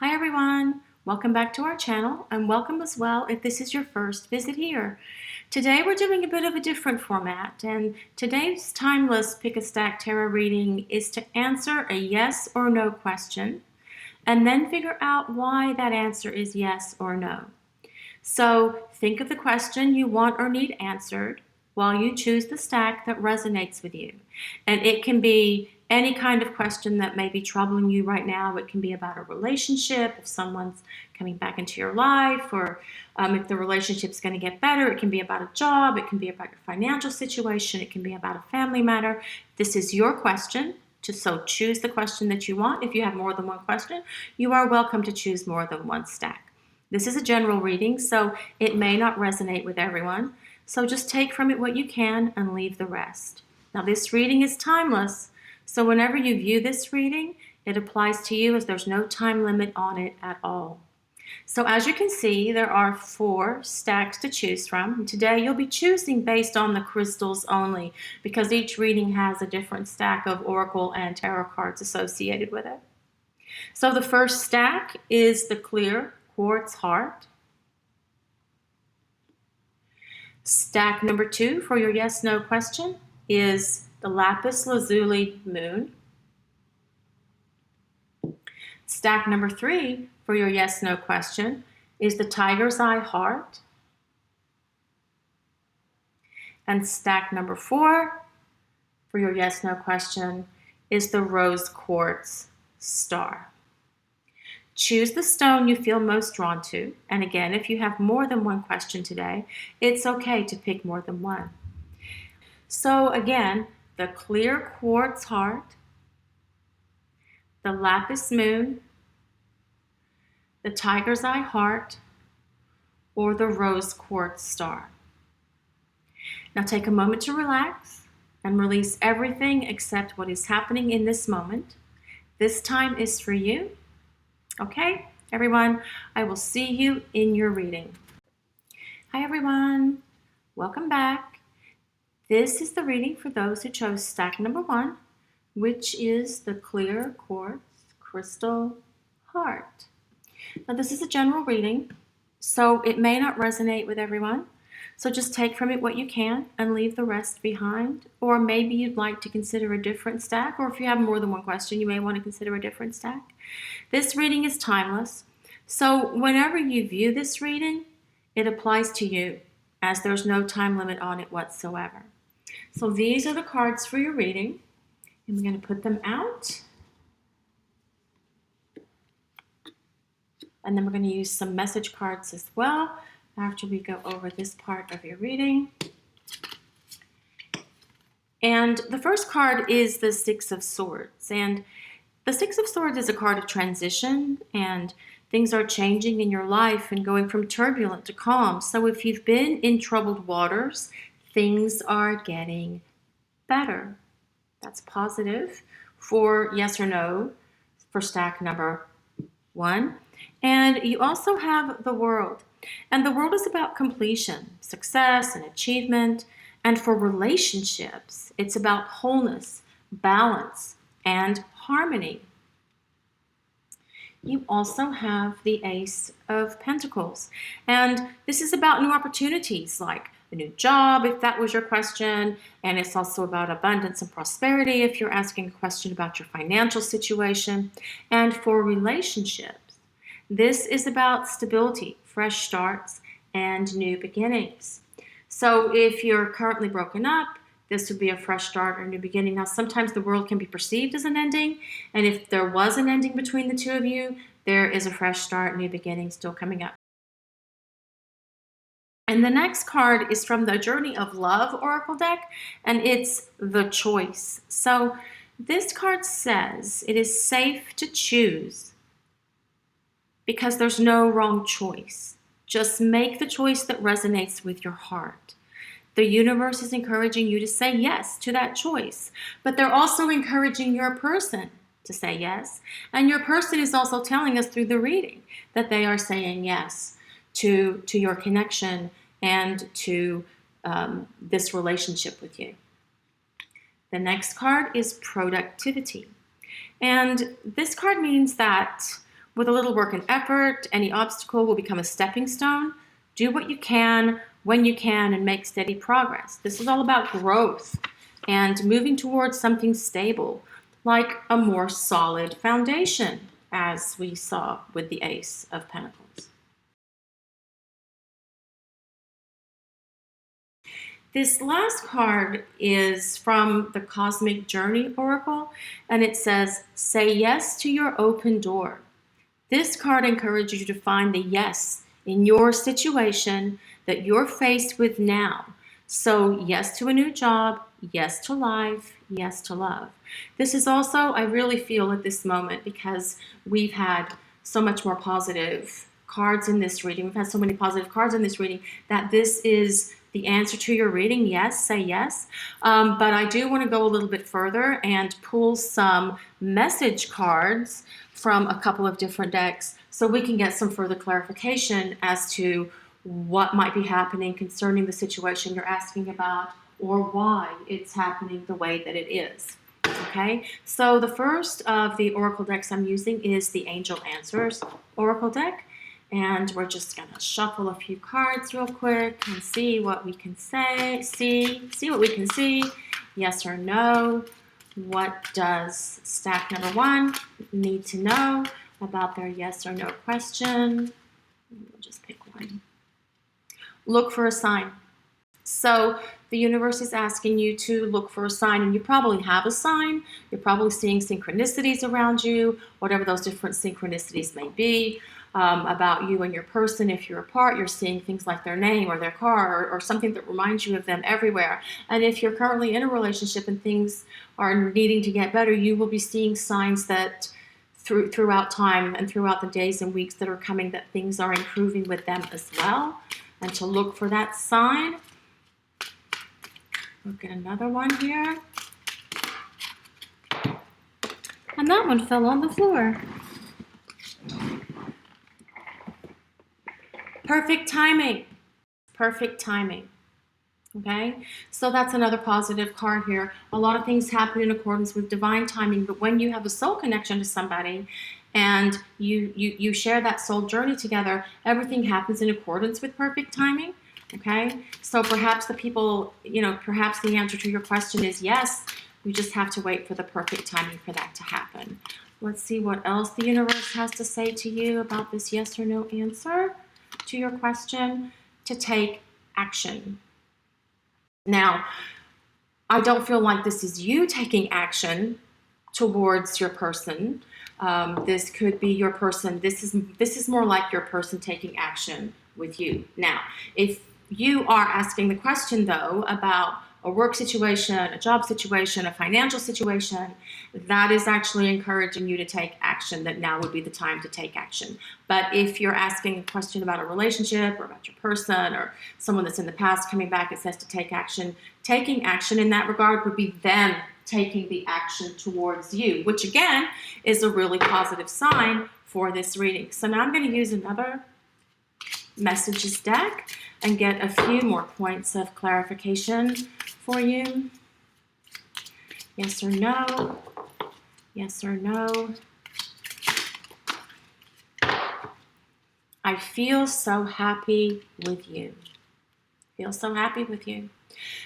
Hi everyone, welcome back to our channel and welcome as well if this is your first visit here. Today we're doing a bit of a different format, and today's timeless Pick a Stack Tarot reading is to answer a yes or no question and then figure out why that answer is yes or no. So think of the question you want or need answered while you choose the stack that resonates with you. And it can be any kind of question that may be troubling you right now. It can be about a relationship, if someone's coming back into your life, or if the relationship's going to get better. It can be about a job. It can be about your financial situation. It can be about a family matter. This is your question. So choose the question that you want. If you have more than one question, you are welcome to choose more than one stack. This is a general reading, so it may not resonate with everyone. So just take from it what you can and leave the rest. Now this reading is timeless, so whenever you view this reading, it applies to you as there's no time limit on it at all. So as you can see, there are 4 stacks to choose from. Today you'll be choosing based on the crystals only, because each reading has a different stack of oracle and tarot cards associated with it. So the first stack is the clear Quartz heart. Stack number 2 for your yes/no question is the Lapis Lazuli moon. Stack number 3 for your yes/no question is the Tiger's Eye heart. And stack number 4 for your yes/no question is the Rose Quartz star. Choose the stone you feel most drawn to. And again, if you have more than one question today, it's okay to pick more than one. So again, the clear quartz heart, the lapis moon, the tiger's eye heart, or the rose quartz star. Now take a moment to relax and release everything except what is happening in this moment. This time is for you. Okay, everyone, I will see you in your reading. Hi, everyone. Welcome back. This is the reading for those who chose stack number 1, which is the clear quartz crystal heart. Now, this is a general reading, so it may not resonate with everyone. So just take from it what you can and leave the rest behind. Or maybe you'd like to consider a different stack, or if you have more than one question, you may want to consider a different stack. This reading is timeless. So whenever you view this reading, it applies to you, as there's no time limit on it whatsoever. So these are the cards for your reading, and we're going to put them out. And then we're going to use some message cards as well after we go over this part of your reading. And the first card is the Six of Swords. And the Six of Swords is a card of transition, and things are changing in your life and going from turbulent to calm. So if you've been in troubled waters, things are getting better. That's positive for yes or no for stack number 1. And you also have the World. And the World is about completion, success, and achievement. And for relationships, it's about wholeness, balance, and harmony. You also have the Ace of Pentacles. And this is about new opportunities, like a new job, if that was your question. And it's also about abundance and prosperity, if you're asking a question about your financial situation. And for relationships, this is about stability, fresh starts, and new beginnings. So if you're currently broken up, this would be a fresh start or new beginning. Now, sometimes the world can be perceived as an ending, and if there was an ending between the two of you, there is a fresh start, new beginning still coming up. And the next card is from the Journey of Love Oracle deck, and it's the Choice. So this card says it is safe to choose because there's no wrong choice. Just make the choice that resonates with your heart. The universe is encouraging you to say yes to that choice, but they're also encouraging your person to say yes. And your person is also telling us through the reading that they are saying yes to your connection and to this relationship with you. The next card is productivity. And this card means that With a little work and effort, any obstacle will become a stepping stone. Do what you can, when you can, and make steady progress. This is all about growth and moving towards something stable, like a more solid foundation, as we saw with the Ace of Pentacles. This last card is from the Cosmic Journey Oracle, and it says, say yes to your open door. This card encourages you to find the yes in your situation that you're faced with now. So yes to a new job, yes to life, yes to love. This is also, I really feel at this moment, because we've had so much more positive cards in this reading, we've had so many positive cards in this reading, that this is the answer to your reading. Yes, say yes. But I do want to go a little bit further and pull some message cards from a couple of different decks so we can get some further clarification as to what might be happening concerning the situation you're asking about, or why it's happening the way that it is. Okay, so the first of the Oracle decks I'm using is the Angel Answers Oracle deck. And we're just going to shuffle a few cards real quick and see what we can say. See what we can see. Yes or no. What does stack number 1 need to know about their yes or no question? We'll just pick one. Look for a sign. So the universe is asking you to look for a sign, and you probably have a sign. You're probably seeing synchronicities around you, whatever those different synchronicities may be. About you and your person. If you're apart, you're seeing things like their name or their car, or something that reminds you of them everywhere. And if you're currently in a relationship and things are needing to get better, you will be seeing signs that throughout time and throughout the days and weeks that are coming, that things are improving with them as well. And to look for that sign. Look at another one here. And that one fell on the floor. Perfect timing. Perfect timing. Okay, so that's another positive card here. A lot of things happen in accordance with divine timing, but when you have a soul connection to somebody and you share that soul journey together, everything happens in accordance with perfect timing. Okay, so perhaps the people, perhaps the answer to your question is yes. We just have to wait for the perfect timing for that to happen. Let's see what else the universe has to say to you about this yes or no answer to your question. To take action. Now, I don't feel like this is you taking action towards your person. This could be your person. This is more like your person taking action with you. Now, if you are asking the question, though, about a work situation, a job situation, a financial situation, that is actually encouraging you to take action, that now would be the time to take action. But if you're asking a question about a relationship or about your person or someone that's in the past coming back, it says to take action. Taking action in that regard would be them taking the action towards you, which again is a really positive sign for this reading. So now I'm going to use another messages deck and get a few more points of clarification for you. Yes or no? Yes or no? I feel so happy with you. Feel so happy with you.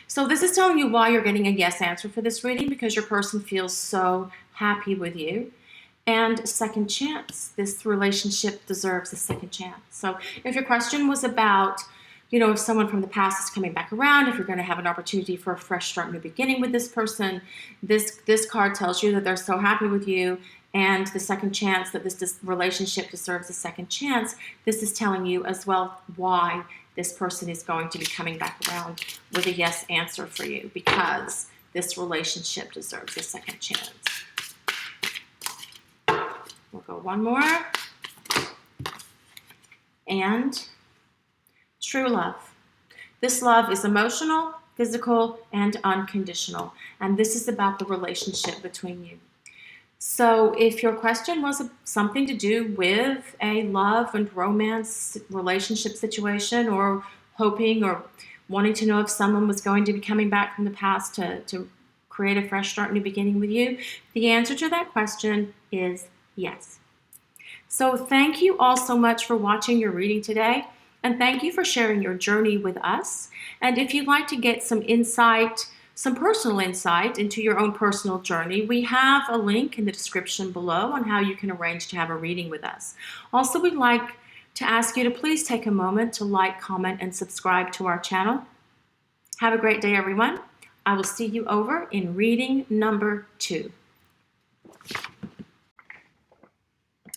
So this is telling you why you're getting a yes answer for this reading, because your person feels so happy with you. And second chance. This relationship deserves a second chance. So if your question was about, if someone from the past is coming back around, if you're going to have an opportunity for a fresh start, new beginning with this person, this card tells you that they're so happy with you, and the second chance, that this relationship deserves a second chance. This is telling you as well why this person is going to be coming back around with a yes answer for you, because this relationship deserves a second chance. We'll go one more. And true love. This love is emotional, physical, and unconditional. And this is about the relationship between you. So if your question was something to do with a love and romance relationship situation, or hoping or wanting to know if someone was going to be coming back from the past to create a fresh start, new beginning with you, the answer to that question is yes. So thank you all so much for watching your reading today, and thank you for sharing your journey with us. And if you'd like to get some insight, some personal insight into your own personal journey, we have a link in the description below on how you can arrange to have a reading with us. Also, we'd like to ask you to please take a moment to like, comment, and subscribe to our channel. Have a great day, everyone. I will see you over in reading number 2.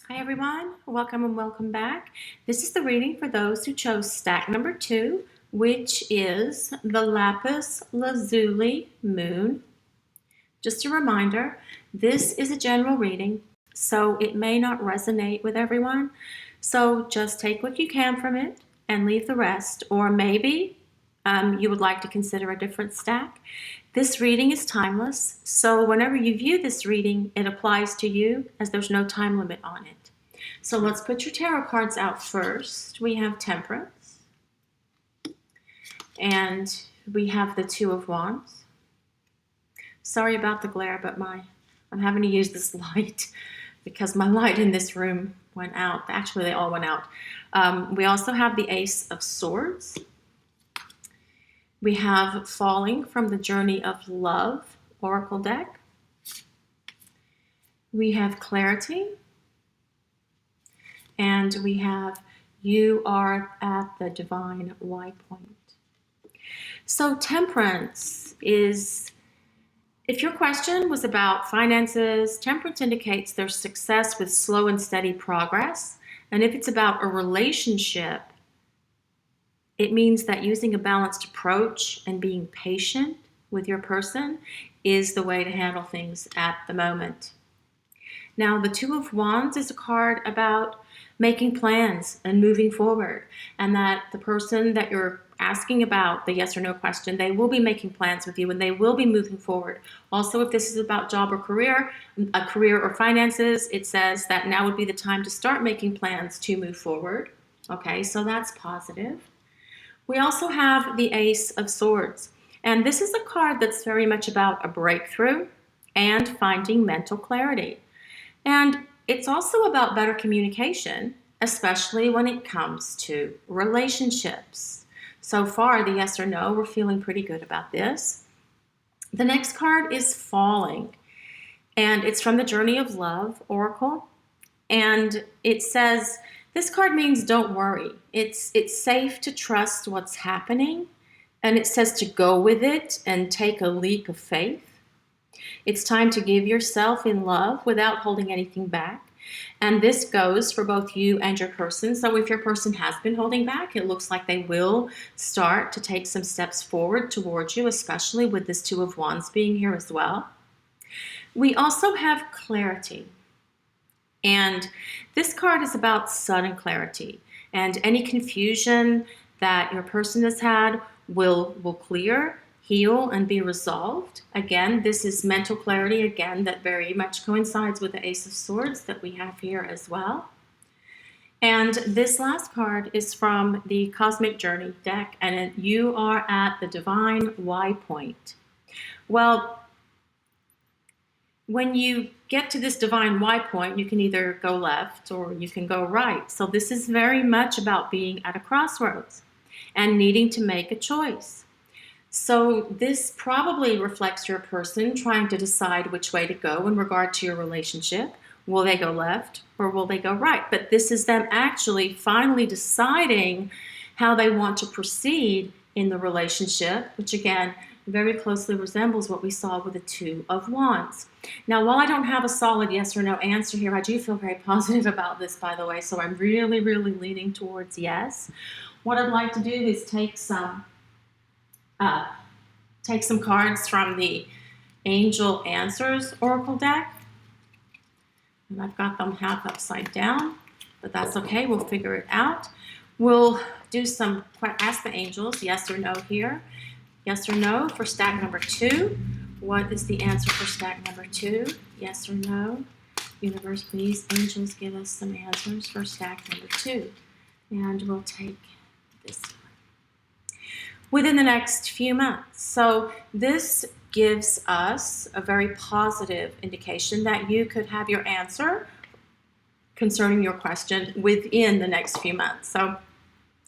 Hi everyone, welcome and welcome back. This is the reading for those who chose stack number 2, which is the Lapis Lazuli Moon. Just a reminder, this is a general reading, so it may not resonate with everyone. So just take what you can from it and leave the rest, or maybe you would like to consider a different stack. This reading is timeless, so whenever you view this reading, it applies to you as there's no time limit on it. So let's put your tarot cards out first. We have Temperance, and we have the Two of Wands. Sorry about the glare, but I'm having to use this light because my light in this room went out. Actually, they all went out. We also have the Ace of Swords. We have Falling from the Journey of Love Oracle deck. We have Clarity. And we have You Are at the Divine Y Point. So Temperance is, if your question was about finances, Temperance indicates there's success with slow and steady progress. And if it's about a relationship, it means that using a balanced approach and being patient with your person is the way to handle things at the moment. Now, the Two of Wands is a card about making plans and moving forward, and that the person that you're asking about the yes or no question, they will be making plans with you and they will be moving forward. Also, if this is about job or career, a career or finances, it says that now would be the time to start making plans to move forward. Okay, so that's positive. We also have the Ace of Swords, and this is a card that's very much about a breakthrough and finding mental clarity. And it's also about better communication, especially when it comes to relationships. So far, the yes or no, we're feeling pretty good about this. The next card is Falling, and it's from the Journey of Love Oracle. And it says, this card means don't worry. It's safe to trust what's happening, and it says to go with it and take a leap of faith. It's time to give yourself in love without holding anything back. And this goes for both you and your person. So if your person has been holding back, it looks like they will start to take some steps forward towards you, especially with this Two of Wands being here as well. We also have Clarity. And this card is about sudden clarity. And any confusion that your person has had will clear, heal, and be resolved. Again, this is mental clarity, again, that very much coincides with the Ace of Swords that we have here as well. And this last card is from the Cosmic Journey deck, and You Are at the Divine Y Point. Well, when you get to this divine Y point, you can either go left or you can go right. So this is very much about being at a crossroads and needing to make a choice. So this probably reflects your person trying to decide which way to go in regard to your relationship. Will they go left or will they go right? But this is them actually finally deciding how they want to proceed in the relationship, which again, very closely resembles what we saw with the Two of Wands. Now, while I don't have a solid yes or no answer here, I do feel very positive about this, by the way, so I'm really, really leaning towards yes. What I'd like to do is take some cards from the Angel Answers Oracle deck. And I've got them half upside down, but that's okay. We'll figure it out. We'll do some, ask the angels, yes or no here. Yes or no for stack number 2. What is the answer for stack number 2? Yes or no? Universe, please, angels, give us some answers for stack number 2. And we'll take this one. Within the next few months. So this gives us a very positive indication that you could have your answer concerning your question within the next few months. So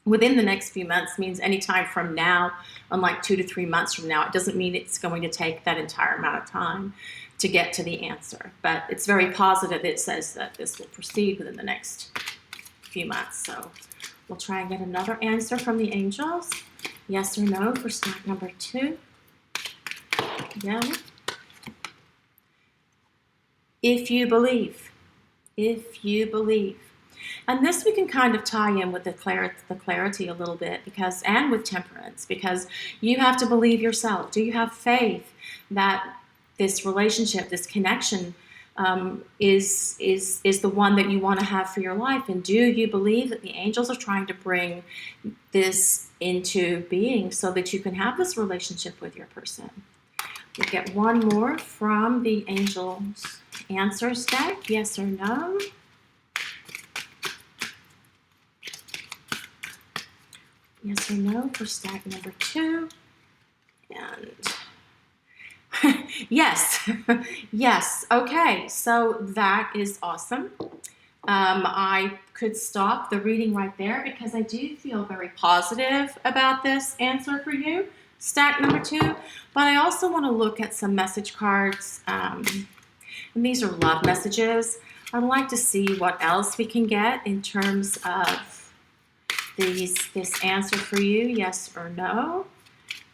within the next few months means anytime from now, unlike 2 to 3 months from now. It doesn't mean it's going to take that entire amount of time to get to the answer, but it's very positive. It says that this will proceed within the next few months. So we'll try and get another answer from the angels. Yes or no for stack number 2. Yeah. If you believe. If you believe. And this we can kind of tie in with the clarity a little bit, because, and with temperance, because you have to believe yourself. Do you have faith that this relationship, this connection, is the one that you want to have for your life? And do you believe that the angels are trying to bring this into being so that you can have this relationship with your person? We'll get one more from the angels answers deck. Yes or no? Yes or no for stack number 2. And yes. Yes. Okay, so that is awesome. I could stop the reading right there because I do feel very positive about this answer for you, stack number 2. But I also want to look at some message cards. And these are love messages. I'd like to see what else we can get in terms of this answer for you, yes or no,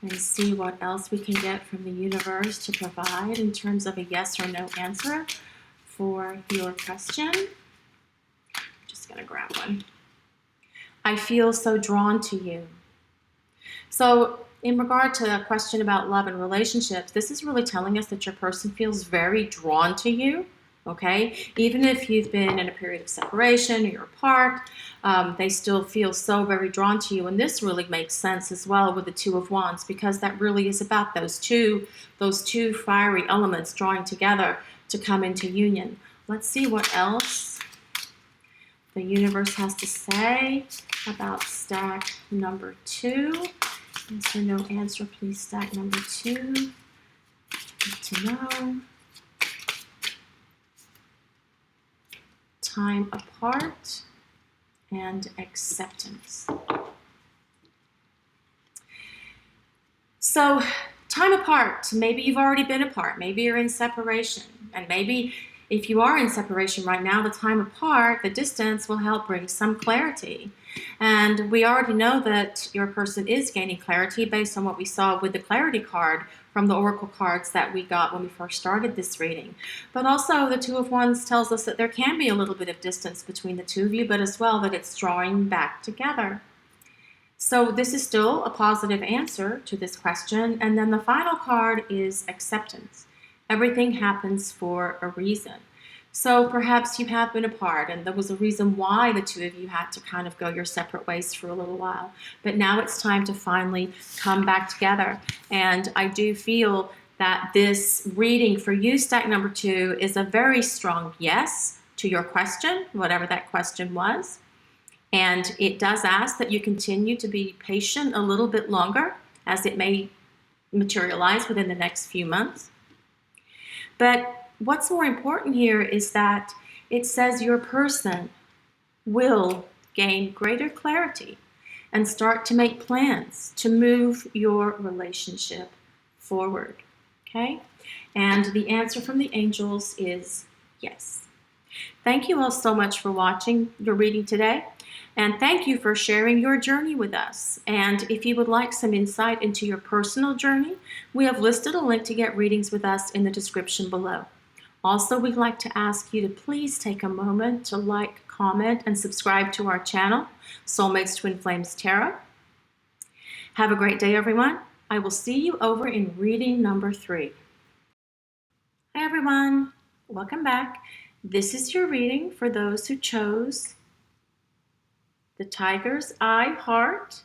and see what else we can get from the universe to provide in terms of a yes or no answer for your question. Just gonna grab one. I feel so drawn to you. So in regard to a question about love and relationships, this is really telling us that your person feels very drawn to you. Okay, even if you've been in a period of separation or you're apart, they still feel so very drawn to you. And this really makes sense as well with the 2 of Wands, because that really is about those two fiery elements drawing together to come into union. Let's see what else the universe has to say about stack number 2. Yes or no answer, please, stack number 2. Need to know. Time apart and acceptance. So, time apart, maybe you've already been apart, maybe you're in separation, and maybe if you are in separation right now, the time apart, the distance will help bring some clarity. And we already know that your person is gaining clarity based on what we saw with the clarity card from the oracle cards that we got when we first started this reading. But also the 2 of Wands tells us that there can be a little bit of distance between the 2 of you, but as well that it's drawing back together. So this is still a positive answer to this question. And then the final card is acceptance. Everything happens for a reason. So perhaps you have been apart and there was a reason why the 2 of you had to kind of go your separate ways for a little while. But now it's time to finally come back together. And I do feel that this reading for you, stack number 2, is a very strong yes to your question, whatever that question was. And it does ask that you continue to be patient a little bit longer, as it may materialize within the next few months. But what's more important here is that it says your person will gain greater clarity and start to make plans to move your relationship forward, okay? And the answer from the angels is yes. Thank you all so much for watching your reading today. And thank you for sharing your journey with us. And if you would like some insight into your personal journey, we have listed a link to get readings with us in the description below. Also, we'd like to ask you to please take a moment to like, comment, and subscribe to our channel, Soulmates Twin Flames Tarot. Have a great day, everyone. I will see you over in reading number 3. Hi, everyone. Welcome back. This is your reading for those who chose the Tiger's Eye Heart,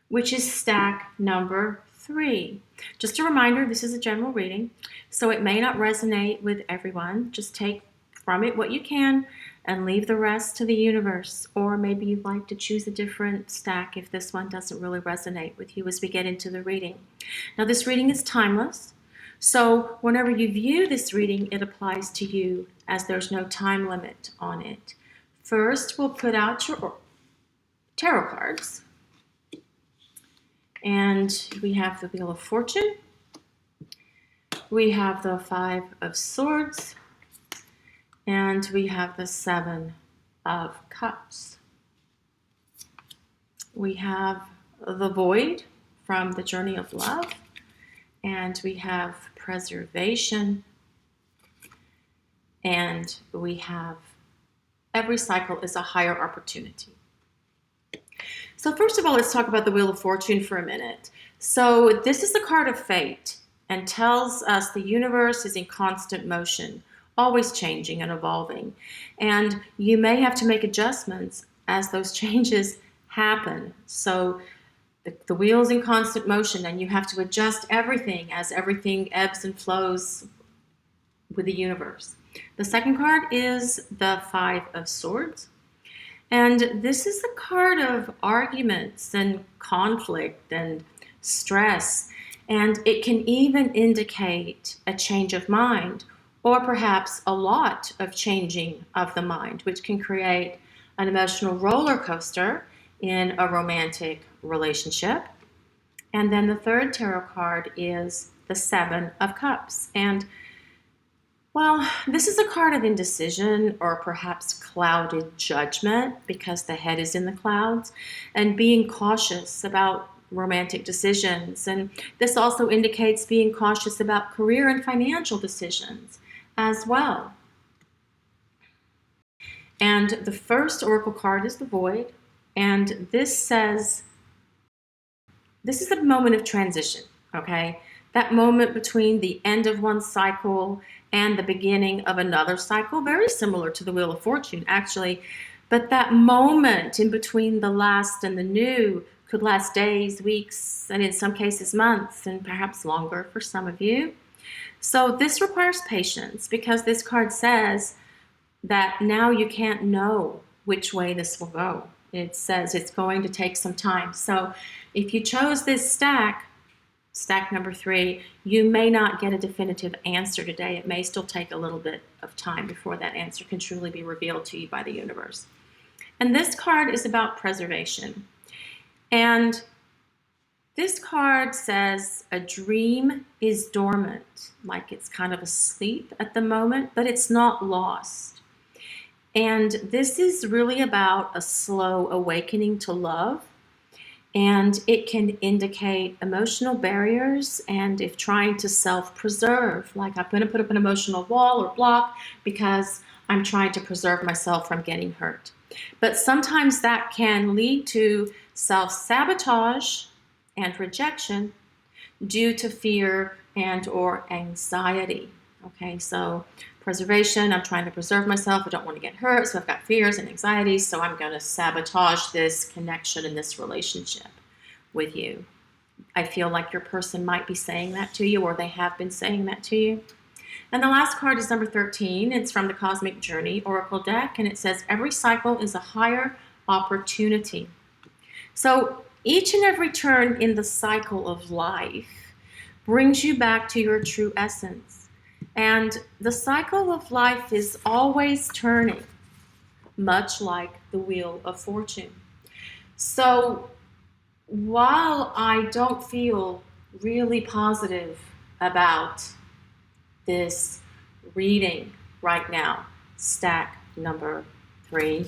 which is stack number 3. Just a reminder, this is a general reading, so it may not resonate with everyone. Just take from it what you can and leave the rest to the universe. Or maybe you'd like to choose a different stack if this one doesn't really resonate with you as we get into the reading. Now, this reading is timeless, so whenever you view this reading, it applies to you as there's no time limit on it. First, we'll put out your tarot cards. And we have the Wheel of Fortune. We have the Five of Swords. And we have the Seven of Cups. We have the Void from the Journey of Love. And we have Preservation. And we have every cycle is a higher opportunity. So first of all, let's talk about the Wheel of Fortune for a minute. So this is the card of fate and tells us the universe is in constant motion, always changing and evolving. And you may have to make adjustments as those changes happen. So the wheel's in constant motion and you have to adjust everything as everything ebbs and flows with the universe. The second card is the Five of Swords. And this is the card of arguments and conflict and stress. And it can even indicate a change of mind or perhaps a lot of changing of the mind, which can create an emotional roller coaster in a romantic relationship. And then the third tarot card is the Seven of Cups. And well, this is a card of indecision or perhaps clouded judgment because the head is in the clouds and being cautious about romantic decisions. And this also indicates being cautious about career and financial decisions as well. And the first oracle card is the Void. And this says, this is a moment of transition, okay? That moment between the end of one cycle and the beginning of another cycle, very similar to the Wheel of Fortune, actually. But that moment in between the last and the new could last days, weeks, and in some cases months, and perhaps longer for some of you. So this requires patience because this card says that now you can't know which way this will go. It says it's going to take some time. So if you chose this stack number 3, you may not get a definitive answer today. It may still take a little bit of time before that answer can truly be revealed to you by the universe. And this card is about preservation. And this card says a dream is dormant, like it's kind of asleep at the moment, but it's not lost. And this is really about a slow awakening to love. And it can indicate emotional barriers and if trying to self-preserve, like I'm going to put up an emotional wall or block because I'm trying to preserve myself from getting hurt. But sometimes that can lead to self-sabotage and rejection due to fear and or anxiety. Okay, so preservation, I'm trying to preserve myself. I don't want to get hurt, so I've got fears and anxieties, so I'm going to sabotage this connection in this relationship with you. I feel like your person might be saying that to you, or they have been saying that to you. And the last card is number 13. It's from the Cosmic Journey Oracle deck, and it says, every cycle is a higher opportunity. So each and every turn in the cycle of life brings you back to your true essence. And the cycle of life is always turning, much like the Wheel of Fortune. So while I don't feel really positive about this reading right now, stack number 3,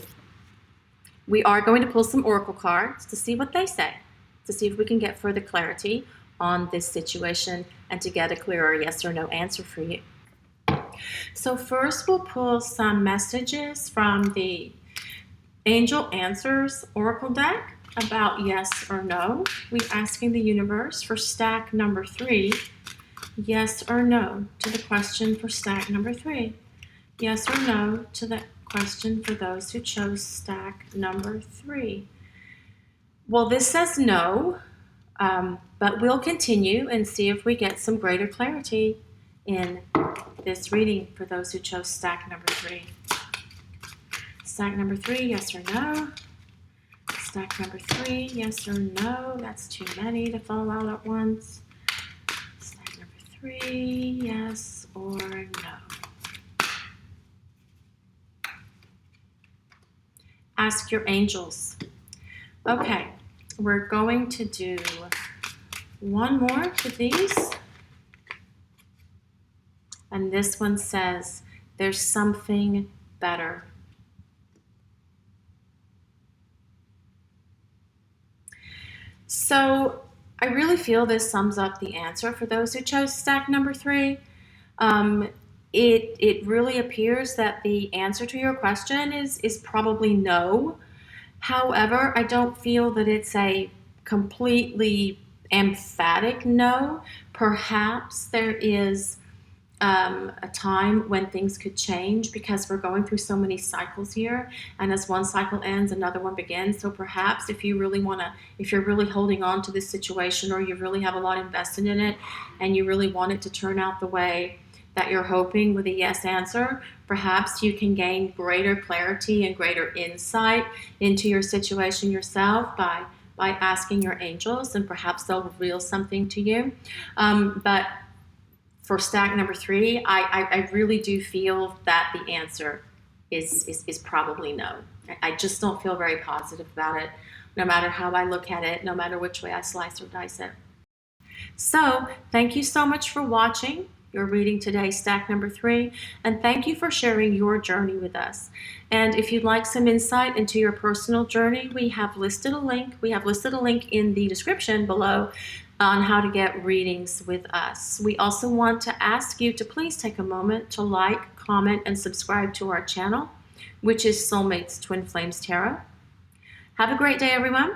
we are going to pull some oracle cards to see what they say, to see if we can get further clarity on this situation and to get a clearer yes or no answer for you. So first we'll pull some messages from the Angel Answers Oracle deck about yes or no. We're asking the universe for stack number 3, yes or no to the question for stack number 3. Yes or no to the question for those who chose stack number 3. Well, this says no, but we'll continue and see if we get some greater clarity in this reading for those who chose stack number 3. Stack number 3, yes or no. Stack number 3, yes or no. That's too many to fall out at once. Stack number 3, yes or no. ask your angels. Okay, we're going to do one more for these. And this one says, there's something better. So I really feel this sums up the answer for those who chose stack number 3. It really appears that the answer to your question is probably no. However, I don't feel that it's a completely emphatic no. Perhaps there is a time when things could change, because we're going through so many cycles here, and as one cycle ends, another one begins. So perhaps if you really want to, if you're really holding on to this situation, or you really have a lot invested in it and you really want it to turn out the way that you're hoping with a yes answer, perhaps you can gain greater clarity and greater insight into your situation yourself by asking your angels, and perhaps they'll reveal something to you. But for stack number 3, I really do feel that the answer is probably no. I just don't feel very positive about it, no matter how I look at it, no matter which way I slice or dice it. So thank you so much for watching your reading today, stack number 3, and thank you for sharing your journey with us. And if you'd like some insight into your personal journey, we have listed a link. We have listed a link in the description below on how to get readings with us. We also want to ask you to please take a moment to like, comment, and subscribe to our channel, which is Soulmates Twin Flames Tarot. Have a great day, everyone.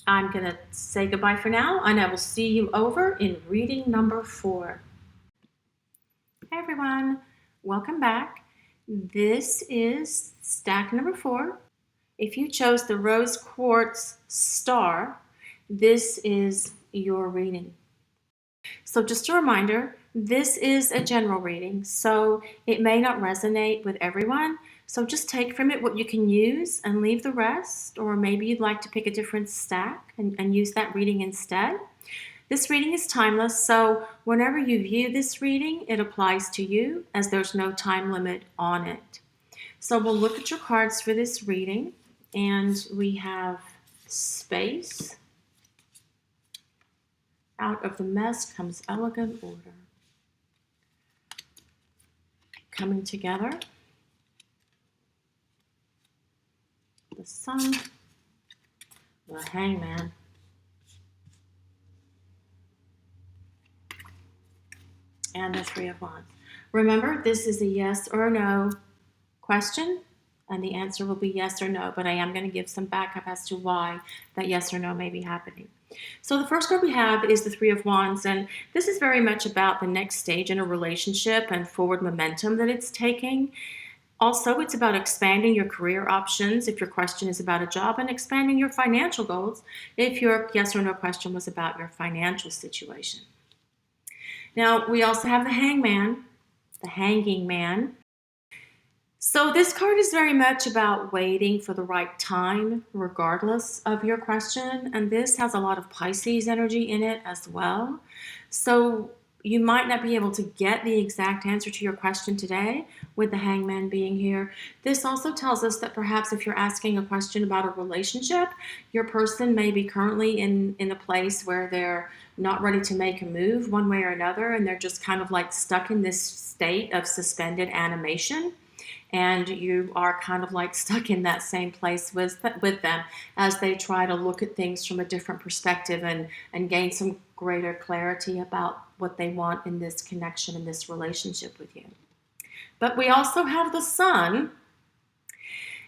I'm going to say goodbye for now, and I will see you over in reading number 4. Hey everyone, welcome back. This is stack number 4. If you chose the Rose Quartz Star, this is your reading. So just a reminder, this is a general reading, so it may not resonate with everyone. So just take from it what you can use and leave the rest, or maybe you'd like to pick a different stack and use that reading instead. This reading is timeless, so whenever you view this reading, it applies to you, as there's no time limit on it. So we'll look at your cards for this reading, and we have space. Out of the mess comes elegant order. Coming together. The Sun, the Hangman, and the Three of Wands. Remember, this is a yes or no question, and the answer will be yes or no, but I am going to give some backup as to why that yes or no may be happening. So the first card we have is the Three of Wands, and this is very much about the next stage in a relationship and forward momentum that it's taking. Also, it's about expanding your career options if your question is about a job, and expanding your financial goals if your yes or no question was about your financial situation. Now, we also have the Hangman, the Hanging Man. So this card is very much about waiting for the right time, regardless of your question. And this has a lot of Pisces energy in it as well. So you might not be able to get the exact answer to your question today with the Hangman being here. This also tells us that perhaps if you're asking a question about a relationship, your person may be currently in a place where they're not ready to make a move one way or another, and they're just kind of like stuck in this state of suspended animation. And you are kind of like stuck in that same place with them as they try to look at things from a different perspective and gain some greater clarity about what they want in this connection, in this relationship with you. But we also have the Sun,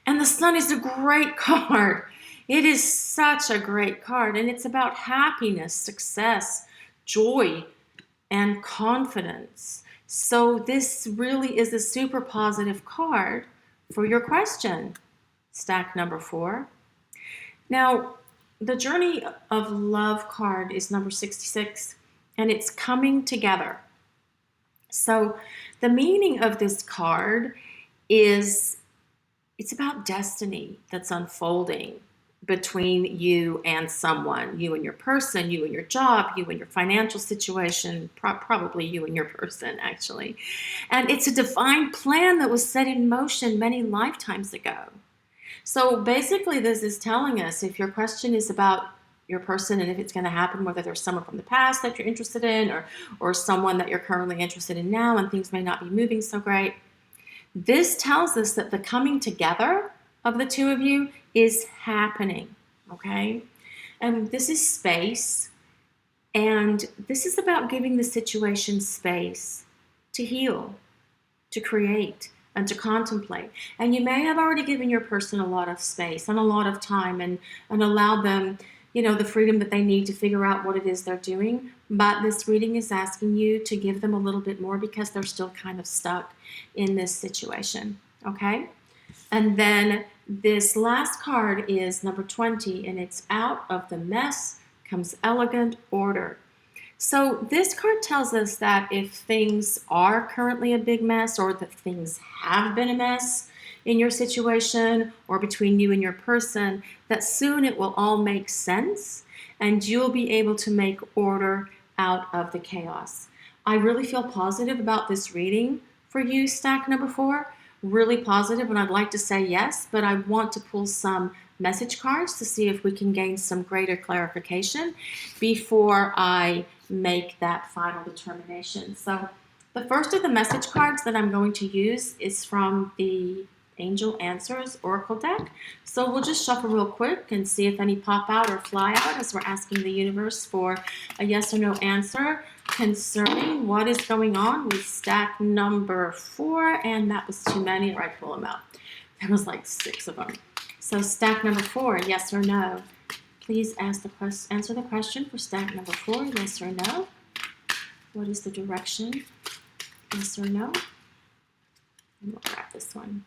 and the Sun is a great card. It is such a great card, and it's about happiness, success, joy, and confidence. So this really is a super positive card for your question, stack number 4. Now, the Journey of Love card is number 66, and it's coming together. So the meaning of this card is it's about destiny that's unfolding between you and someone, you and your person, you and your job, you and your financial situation, probably you and your person, actually. And it's a divine plan that was set in motion many lifetimes ago. So basically, this is telling us if your question is about your person and if it's going to happen, whether there's someone from the past that you're interested in or someone that you're currently interested in now and things may not be moving so great. This tells us that the coming together of the two of you is happening, okay? And this is space, and this is about giving the situation space to heal, to create, and to contemplate. And you may have already given your person a lot of space and a lot of time and allowed them, the freedom that they need to figure out what it is they're doing. But this reading is asking you to give them a little bit more because they're still kind of stuck in this situation, okay? And then this last card is number 20, and it's out of the mess comes elegant order. So this card tells us that if things are currently a big mess or that things have been a mess in your situation or between you and your person, that soon it will all make sense and you'll be able to make order out of the chaos. I really feel positive about this reading for you, stack number 4. Really positive, and I'd like to say yes, but I want to pull some message cards to see if we can gain some greater clarification before I make that final determination. So the first of the message cards that I'm going to use is from the Angel Answers Oracle deck. So we'll just shuffle real quick and see if any pop out or fly out as we're asking the universe for a yes or no answer concerning what is going on with stack number 4. And that was too many, or I'd pull them out. There was like 6 of them. So stack number 4, yes or no. Please answer the question for stack number 4, yes or no. What is the direction? Yes or no? And we'll grab this one.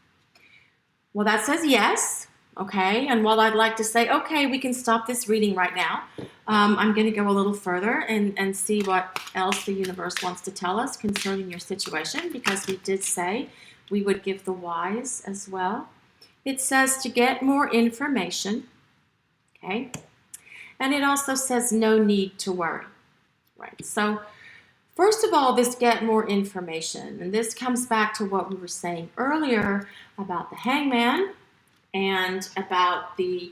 Well, that says yes, okay? And while I'd like to say, okay, we can stop this reading right now, I'm going to go a little further and see what else the universe wants to tell us concerning your situation, because we did say we would give the whys as well. It says to get more information, okay? And it also says no need to worry, right? So first of all, this get more information, and this comes back to what we were saying earlier about the Hangman and about the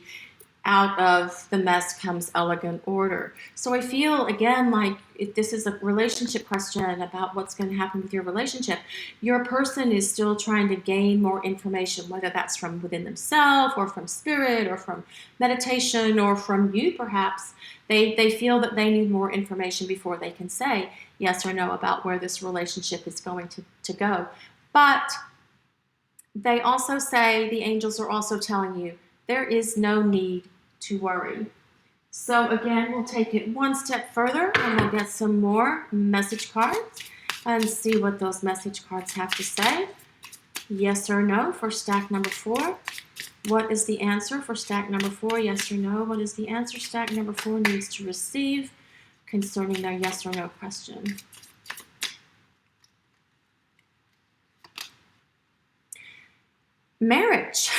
out of the mess comes elegant order. So I feel, again, like if this is a relationship question about what's going to happen with your relationship, your person is still trying to gain more information, whether that's from within themselves or from spirit or from meditation or from you perhaps. They feel that they need more information before they can say yes or no about where this relationship is going to go. But they also say, the angels are also telling you, there is no need to worry. So again, we'll take it one step further and we'll get some more message cards and see what those message cards have to say. Yes or no for stack number 4. What is the answer for stack number 4? Yes or no? What is the answer stack number 4 needs to receive concerning their yes or no question? Marriage.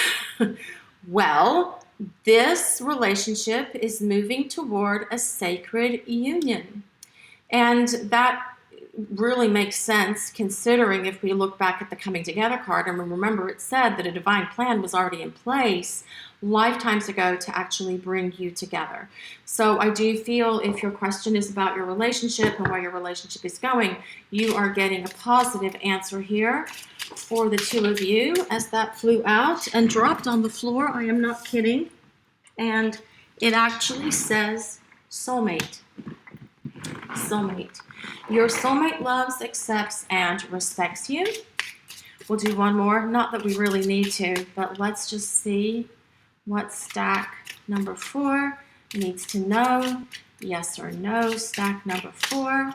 Well, this relationship is moving toward a sacred union. And that really makes sense considering if we look back at the coming together card, and remember it said that a divine plan was already in place lifetimes ago to actually bring you together. So I do feel if your question is about your relationship and where your relationship is going, you are getting a positive answer here for the two of you as that flew out and dropped on the floor. I am not kidding. And it actually says soulmate. Soulmate. Your soulmate loves, accepts, and respects you. We'll do one more. Not that we really need to, but let's just see what stack number 4 needs to know. Yes or no, stack number 4.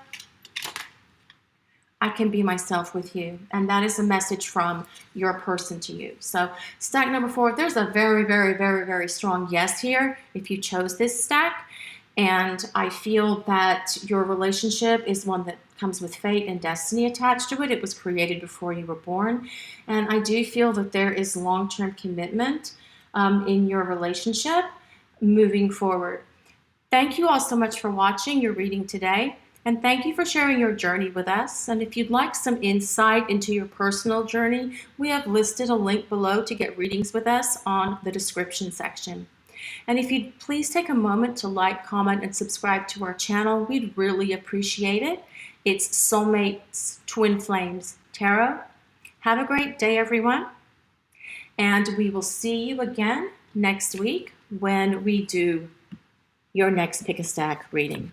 I can be myself with you. And that is a message from your person to you. So stack number 4, there's a very, very, very, very strong yes here if you chose this stack. And I feel that your relationship is one that comes with fate and destiny attached to it. It was created before you were born. And I do feel that there is long-term commitment in your relationship moving forward. Thank you all so much for watching your reading today. And thank you for sharing your journey with us. And if you'd like some insight into your personal journey, we have listed a link below to get readings with us on the description section. And if you'd please take a moment to like, comment, and subscribe to our channel, we'd really appreciate it. It's Soulmates Twin Flames Tarot. Have a great day, everyone. And we will see you again next week when we do your next Pick a Stack reading.